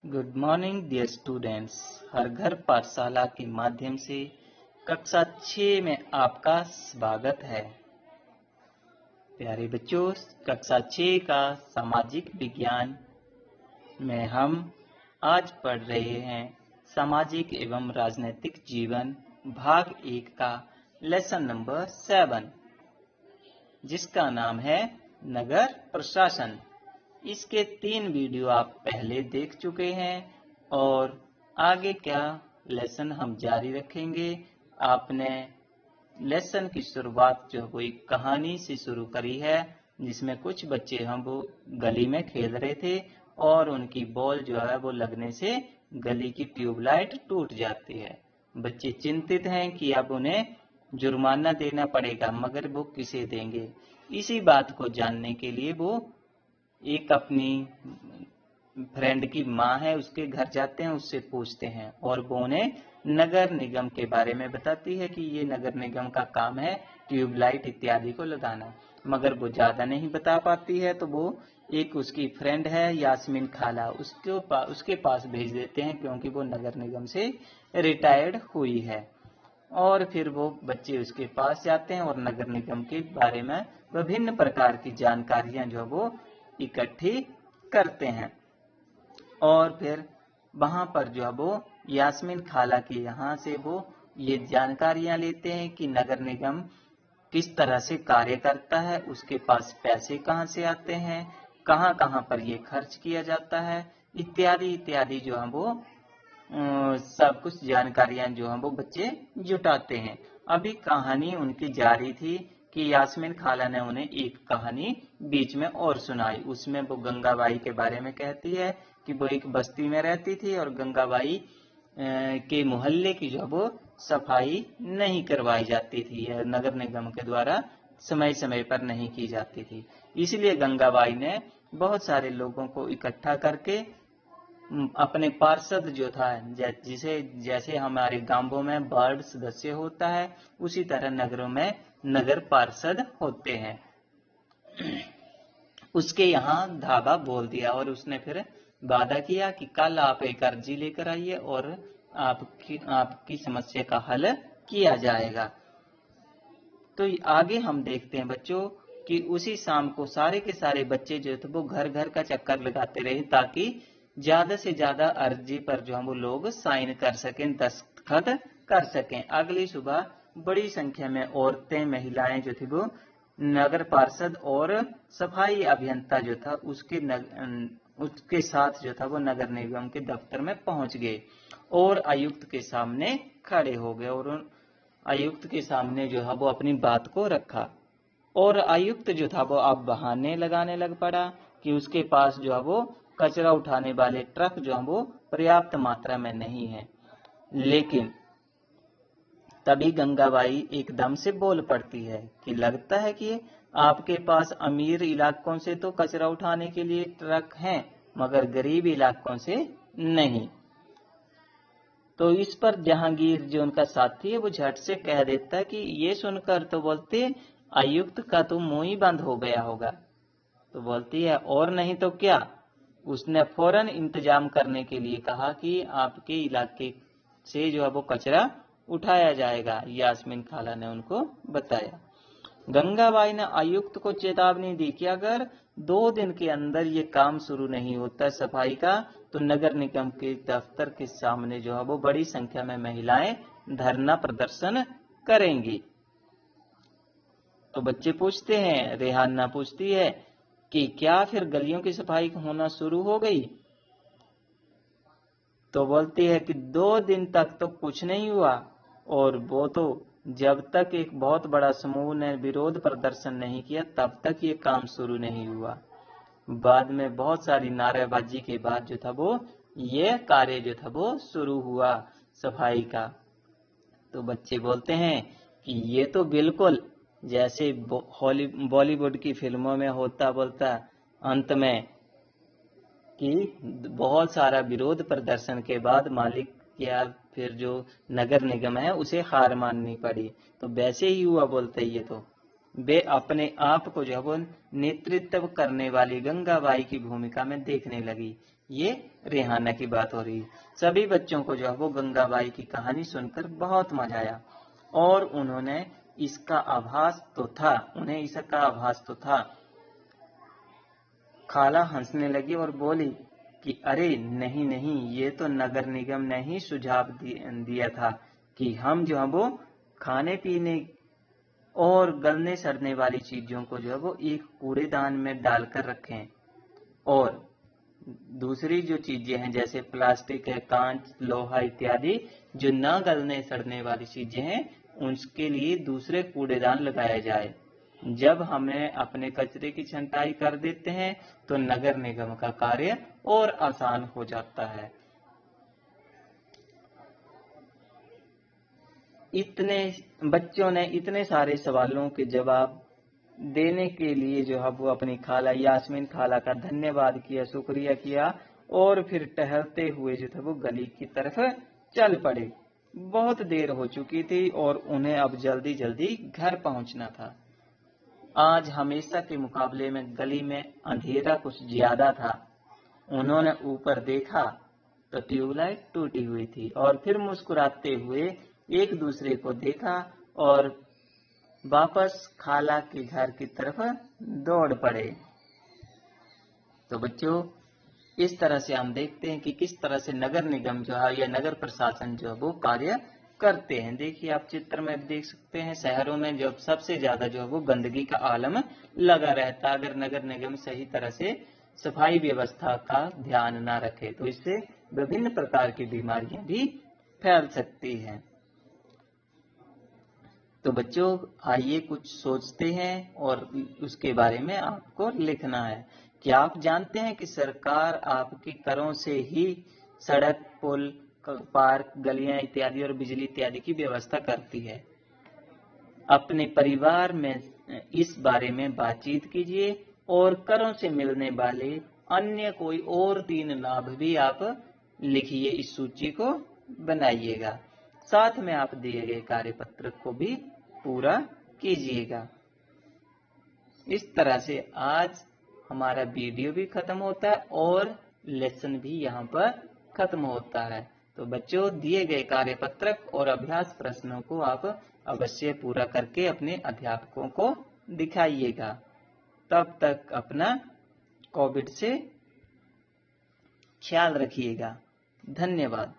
Good morning dear students. हर घर पाठशाला के माध्यम से कक्षा 6 में आपका स्वागत है। प्यारे बच्चों, कक्षा 6 का सामाजिक विज्ञान में हम आज पढ़ रहे हैं सामाजिक एवं राजनीतिक जीवन भाग 1 का लेसन नंबर 7, जिसका नाम है नगर प्रशासन। इसके 3 वीडियो आप पहले देख चुके हैं और आगे क्या लेसन हम जारी रखेंगे। आपने लेसन की शुरुआत जो कोई कहानी से शुरू करी है, जिसमें कुछ बच्चे हम वो गली में खेल रहे थे और उनकी बॉल जो है वो लगने से गली की ट्यूबलाइट टूट जाती है। बच्चे चिंतित हैं कि अब उन्हें जुर्माना देना पड़ेगा, मगर वो किसे देंगे। इसी बात को जानने के लिए वो एक अपनी फ्रेंड की माँ है, उसके घर जाते हैं, उससे पूछते हैं और वो उन्हें नगर निगम के बारे में बताती है कि ये नगर निगम का काम है ट्यूबलाइट इत्यादि को लगाना, मगर वो ज्यादा नहीं बता पाती है। तो वो एक उसकी फ्रेंड है यास्मीन खाला, उसके पास भेज देते हैं, क्योंकि वो नगर निगम से रिटायर्ड हुई है। और फिर वो बच्चे उसके पास जाते हैं और नगर निगम के बारे में विभिन्न प्रकार की जानकारियां जो वो इकट्ठी करते हैं। और फिर वहां पर जो है वो यास्मीन खाला के यहाँ से वो ये जानकारियां लेते हैं कि नगर निगम किस तरह से कार्य करता है, उसके पास पैसे कहाँ से आते हैं, कहाँ कहाँ पर ये खर्च किया जाता है, इत्यादि इत्यादि जो है वो सब कुछ जानकारियां जो है वो बच्चे जुटाते हैं। अभी कहानी उनकी जारी थी कि यास्मीन खाला ने उन्हें एक कहानी बीच में और सुनाई। उसमें वो गंगाबाई के बारे में कहती है कि वो एक बस्ती में रहती थी और गंगाबाई के मोहल्ले की जो वो सफाई नहीं करवाई जाती थी, नगर निगम के द्वारा समय समय पर नहीं की जाती थी। इसलिए गंगाबाई ने बहुत सारे लोगों को इकट्ठा करके अपने पार्षद जो था, जिसे जैसे हमारे गांवों में वार्ड सदस्य होता है, उसी तरह नगरों में नगर पार्षद होते हैं, उसके यहाँ धावा बोल दिया और उसने फिर वादा किया कि कल आप एक अर्जी लेकर आइए और आपकी समस्या का हल किया जाएगा। तो आगे हम देखते हैं बच्चों कि उसी शाम को सारे के सारे बच्चे जो थे वो घर घर का चक्कर लगाते रहे, ताकि ज्यादा से ज्यादा अर्जी पर जो हम वो लोग साइन कर सकें, दस्तखत कर सकें। अगली सुबह बड़ी संख्या में औरतें, महिलाएं जो थी वो नगर पार्षद और सफाई अभियंता जो था उसके साथ जो था वो नगर निगम के दफ्तर में पहुंच गए और आयुक्त के सामने खड़े हो गए और आयुक्त के सामने जो है वो अपनी बात को रखा। और आयुक्त जो था वो अब बहाने लगाने लग पड़ा कि उसके पास जो है वो कचरा उठाने वाले ट्रक जो है वो पर्याप्त मात्रा में नहीं है। लेकिन तभी गंगाबाई एकदम से बोल पड़ती है कि लगता है कि आपके पास अमीर इलाकों से तो कचरा उठाने के लिए ट्रक हैं, मगर गरीब इलाकों से नहीं। तो इस पर जहांगीर जो उनका साथी है वो झट से कह देता है कि ये सुनकर तो बोलते आयुक्त का तो मुंह ही बंद हो गया होगा। तो बोलती है और नहीं तो क्या। उसने फौरन इंतजाम करने के लिए कहा कि आपके इलाके से जो है वो कचरा उठाया जाएगा। यास्मीन खाला ने उनको बताया। गंगाबाई ने आयुक्त को चेतावनी दी कि अगर 2 दिन के अंदर ये काम शुरू नहीं होता सफाई का, तो नगर निगम के दफ्तर के सामने जो है वो बड़ी संख्या में महिलाएं धरना प्रदर्शन करेंगी। तो बच्चे पूछते हैं, रेहाना पूछती है कि क्या फिर गलियों की सफाई होना शुरू हो गई। तो बोलती है कि 2 दिन तक तो कुछ नहीं हुआ, और वो तो जब तक एक बहुत बड़ा समूह ने विरोध प्रदर्शन नहीं किया तब तक ये काम शुरू नहीं हुआ। बाद में बहुत सारी नारेबाजी के बाद जो था वो ये कार्य जो था वो शुरू हुआ सफाई का। तो बच्चे बोलते हैं कि ये तो बिल्कुल जैसे बॉलीवुड की फिल्मों में होता बोलता अंत में कि बहुत सारा विरोध प्रदर्शन के बाद मालिक या फिर जो नगर निगम है उसे हार माननी पड़ी, तो वैसे ही हुआ बोलते ये तो वे अपने आप को जो वो नेतृत्व करने वाली गंगाबाई की भूमिका में देखने लगी। ये रेहाना की बात हो रही है। सभी बच्चों को जो है वो गंगाबाई की कहानी सुनकर बहुत मजा आया और उन्हें इसका आभास तो था। खाला हंसने लगी और बोली कि अरे नहीं नहीं, ये तो नगर निगम ने ही सुझाव दिया था कि हम जो है वो खाने पीने और गलने सड़ने वाली चीजों को जो है वो एक कूड़ेदान में डालकर रखें, और दूसरी जो चीजें हैं जैसे प्लास्टिक है, कांच, लोहा इत्यादि जो न गलने सड़ने वाली चीजें हैं, उसके लिए दूसरे कूड़ेदान लगाया जाए। जब हमें अपने कचरे की छंटाई कर देते हैं तो नगर निगम का कार्य और आसान हो जाता है। इतने बच्चों ने इतने सारे सवालों के जवाब देने के लिए जो है वो अपनी खाला यास्मीन खाला का धन्यवाद किया, शुक्रिया किया और फिर टहलते हुए जो था वो गली की तरफ चल पड़े। बहुत देर हो चुकी थी और उन्हें अब जल्दी जल्दी घर पहुंचना था। आज हमेशा के मुकाबले में गली में अंधेरा कुछ ज्यादा था। उन्होंने ऊपर देखा तो ट्यूबलाइट टूटी हुई थी और फिर मुस्कुराते हुए एक दूसरे को देखा और वापस खाला के घर की तरफ दौड़ पड़े। तो बच्चों, इस तरह से हम देखते हैं कि किस तरह से नगर निगम जो है या नगर प्रशासन जो है वो कार्य करते हैं। देखिए, आप चित्र में देख सकते हैं, शहरों में जो सबसे ज्यादा जो है वो गंदगी का आलम लगा रहता है। अगर नगर निगम सही तरह से सफाई व्यवस्था का ध्यान ना रखे तो इससे विभिन्न प्रकार की बीमारियां भी फैल सकती हैं। तो बच्चों, आइए कुछ सोचते हैं और उसके बारे में आपको लिखना है। क्या आप जानते हैं कि सरकार आपके करों से ही सड़क, पुल, पार्क, गलियां इत्यादि और बिजली इत्यादि की व्यवस्था करती है। अपने परिवार में इस बारे में बातचीत कीजिए और करों से मिलने वाले अन्य कोई और 3 लाभ भी आप लिखिए, इस सूची को बनाइएगा। साथ में आप दिए गए कार्यपत्र को भी पूरा कीजिएगा। इस तरह से आज हमारा वीडियो भी खत्म होता है और लेसन भी यहाँ पर खत्म होता है। तो बच्चों, दिए गए कार्यपत्रक और अभ्यास प्रश्नों को आप अवश्य पूरा करके अपने अध्यापकों को दिखाइएगा। तब तक अपना कोविड से ख्याल रखिएगा। धन्यवाद।